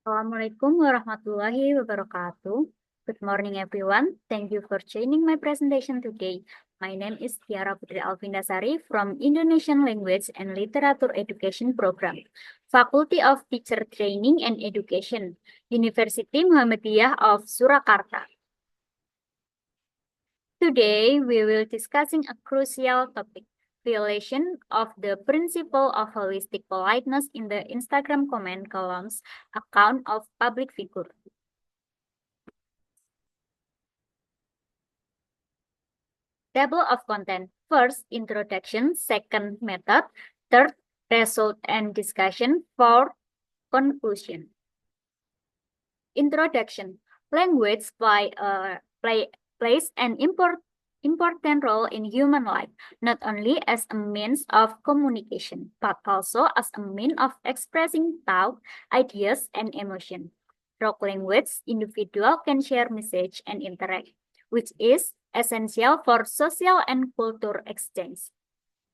Assalamualaikum warahmatullahi wabarakatuh. Good morning, everyone. Thank you for joining my presentation today. My name is Tiara Putri Alvindasari from Indonesian Language and Literature Education Program, Faculty of Teacher Training and Education, University Muhammadiyah of Surakarta. Today, we will discussing a crucial topic, violation of the principle of holistic politeness in the Instagram comment columns account of public figure. Table of content. First, introduction. Second, method. Third, result and discussion. Fourth, conclusion. Introduction. Language plays an important role in human life, not only as a means of communication, but also as a means of expressing thought, ideas, and emotion. Through language, individual can share message and interact, which is essential for social and cultural exchange.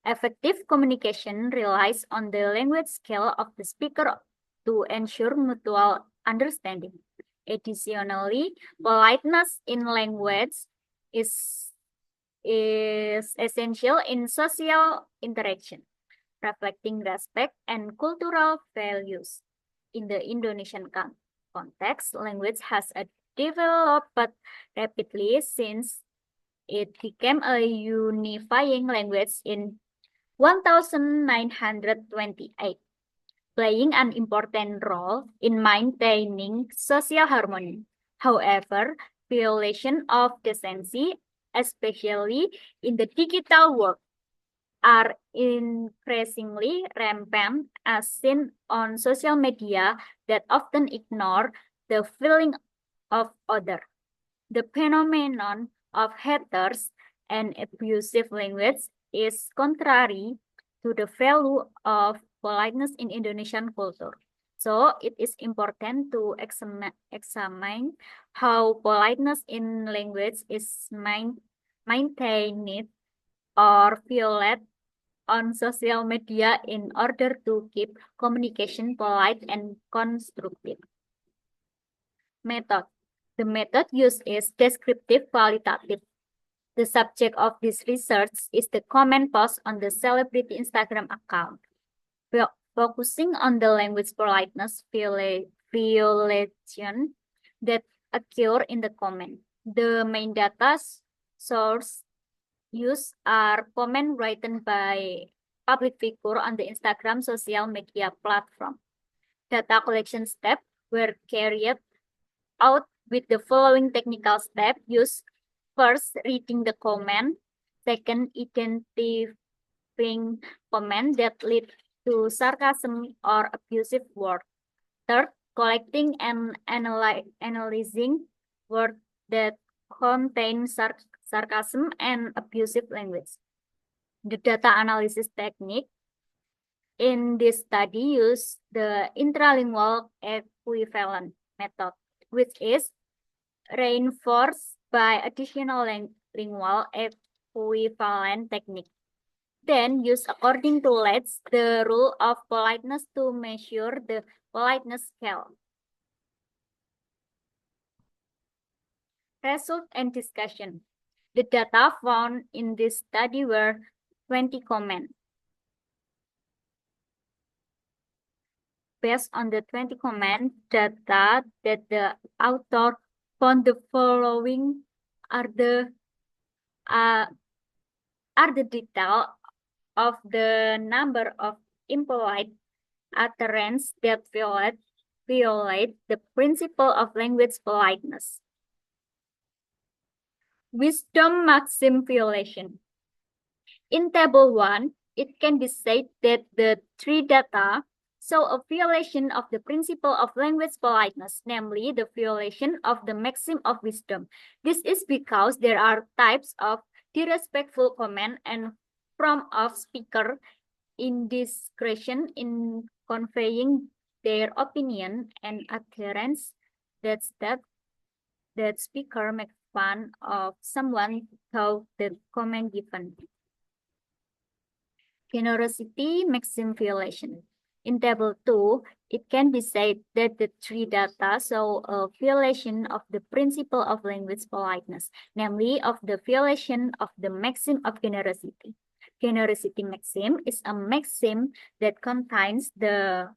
Effective communication relies on the language skill of the speaker to ensure mutual understanding. Additionally, politeness in language is, is essential in social interaction, reflecting respect and cultural values. In the Indonesian context, language has developed rapidly since it became a unifying language in 1928, playing an important role in maintaining social harmony. However, violation of decency, especially in the digital world, are increasingly rampant as seen on social media that often ignore the feeling of others. The phenomenon of haters and abusive language is contrary to the value of politeness in Indonesian culture. So it is important to examine how politeness in language is maintained or violated on social media in order to keep communication polite and constructive. Method. The method used is descriptive qualitative. The subject of this research is the comment post on the celebrity Instagram account, focusing on the language politeness violation that occur in the comment. The main data source used are comments written by public figure on the Instagram social media platform. Data collection steps were carried out with the following technical steps used. First, reading the comment. Second, identifying comment that lead to sarcasm or abusive word. Third, collecting and analyzing words that contain sarcasm and abusive language. The data analysis technique in this study use the intralingual equivalent method, which is reinforced by additional lingual equivalent technique. Then use according to Let's the rule of politeness to measure the politeness scale. Result and discussion. The data found in this study were 20 comments. Based on the 20 comment data that the author found, the following are the detail of the number of impolite utterance that violate the principle of language politeness. Wisdom maxim violation. In table 1, it can be said that the three data show a violation of the principle of language politeness, namely the violation of the maxim of wisdom. This is because there are types of disrespectful comment and from of speaker indiscretion in conveying their opinion and adherence that speaker make fun of someone through the comment given. Generosity maxim violation. In Table 2, it can be said that the three data show a violation of the principle of language politeness, namely of the violation of the maxim of generosity. Generosity maxim is a maxim that contains the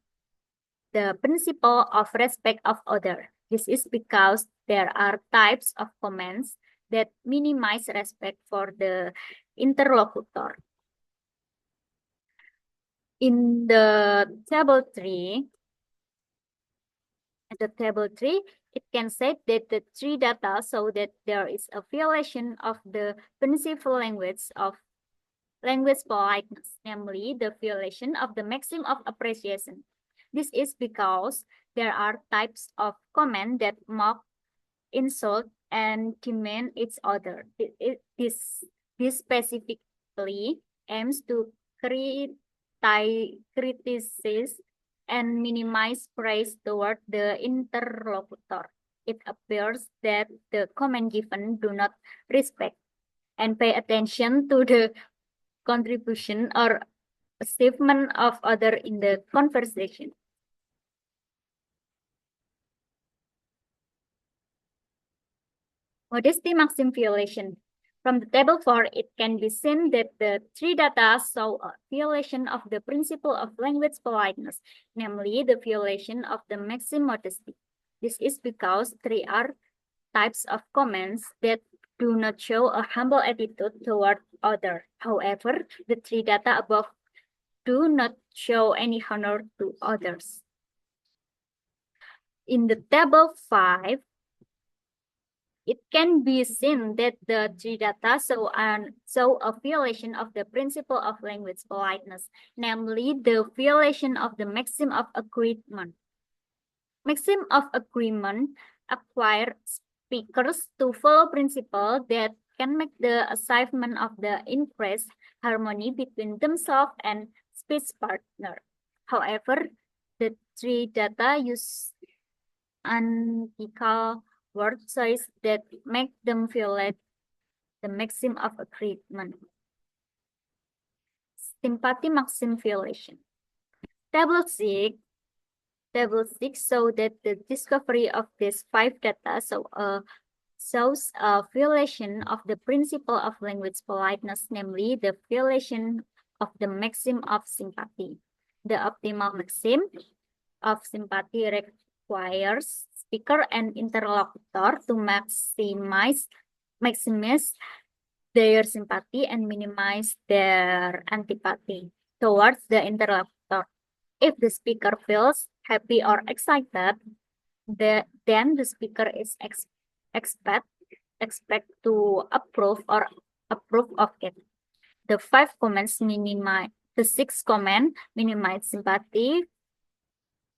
principle of respect of other. This is because there are types of comments that minimize respect for the interlocutor. In the table 3, it can say that the three data show that there is a violation of the principal language of language politeness, namely the violation of the maxim of appreciation. This is because there are types of comment that mock, insult, and demean each other. This specifically aims to criticize and minimize praise toward the interlocutor. It appears that the comment given do not respect and pay attention to the contribution or achievement of other in the conversation. Modesty maxim violation. From the table 4, it can be seen that the three data show a violation of the principle of language politeness, namely the violation of the maxim modesty. This is because there are types of comments that do not show a humble attitude toward others. However, the three data above do not show any honor to others. In the table 5, it can be seen that the three data show a violation of the principle of language politeness, namely the violation of the maxim of agreement. Maxim of agreement acquire speakers to follow principles that can make the achievement of the increased harmony between themselves and speech partner. However, the three data use unethical word choice that make them violate the maxim of agreement. Sympathy maxim violation. Table 6 shows that the discovery of these 5 data shows a violation of the principle of language politeness, namely the violation of the maxim of sympathy. The optimal maxim of sympathy requires speaker and interlocutor to maximize their sympathy and minimize their antipathy towards the interlocutor. If the speaker feels happy or excited, then the speaker is expect to approve of it. The 6 comments minimize sympathy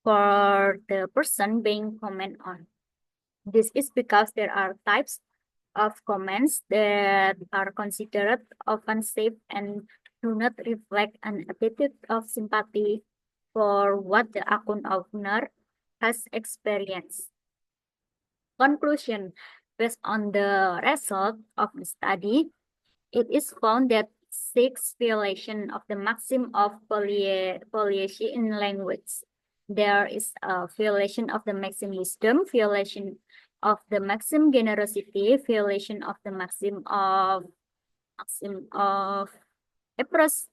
for the person being commented on. This is because there are types of comments that are considered offensive and do not reflect an attitude of sympathy for what the account owner has experienced. Conclusion: based on the result of the study, it is found that 6 violations of the maxim of polity in language. There is a violation of the maxim wisdom, violation of the maxim generosity, violation of the maxim of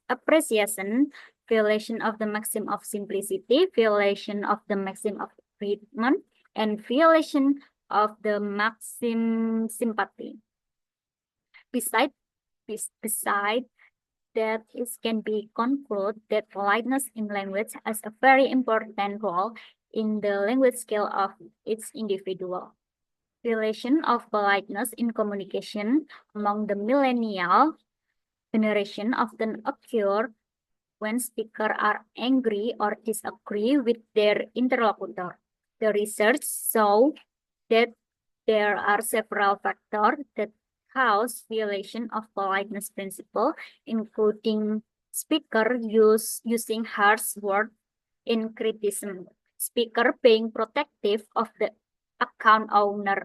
appreciation, violation of the maxim of simplicity, violation of the maxim of treatment, and violation of the maxim sympathy. Besides that, it can be concluded that politeness in language has a very important role in the language skill of each individual. Violation of politeness in communication among the millennial generation often occur when speakers are angry or disagree with their interlocutor. The research shows that there are several factors that cause violation of politeness principle, including speaker using harsh words in criticism, speaker being protective of the account owner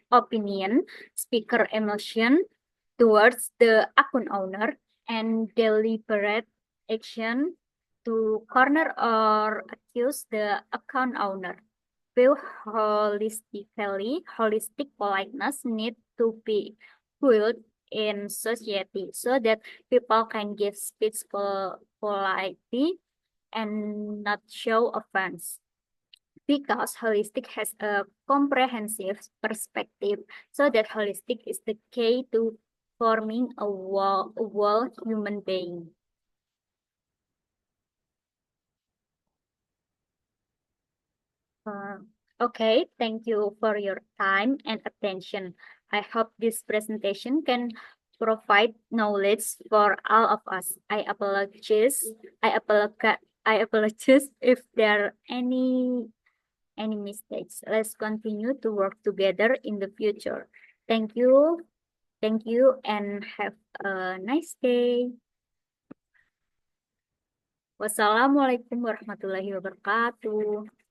opinion, speaker emotion towards the account owner, and deliberate action to corner or accuse the account owner. View holistic politeness need to be built in society so that people can give speech politely and not show offense. Because holistic has a comprehensive perspective, so that holistic is the key to forming a whole human being. Uh, okay, thank you for your time and attention. I hope this presentation can provide knowledge for all of us. I apologize, I apologize if there are any mistakes. Let's continue to work together in the future. Thank you. Thank you and have a nice day. Wassalamualaikum warahmatullahi wabarakatuh.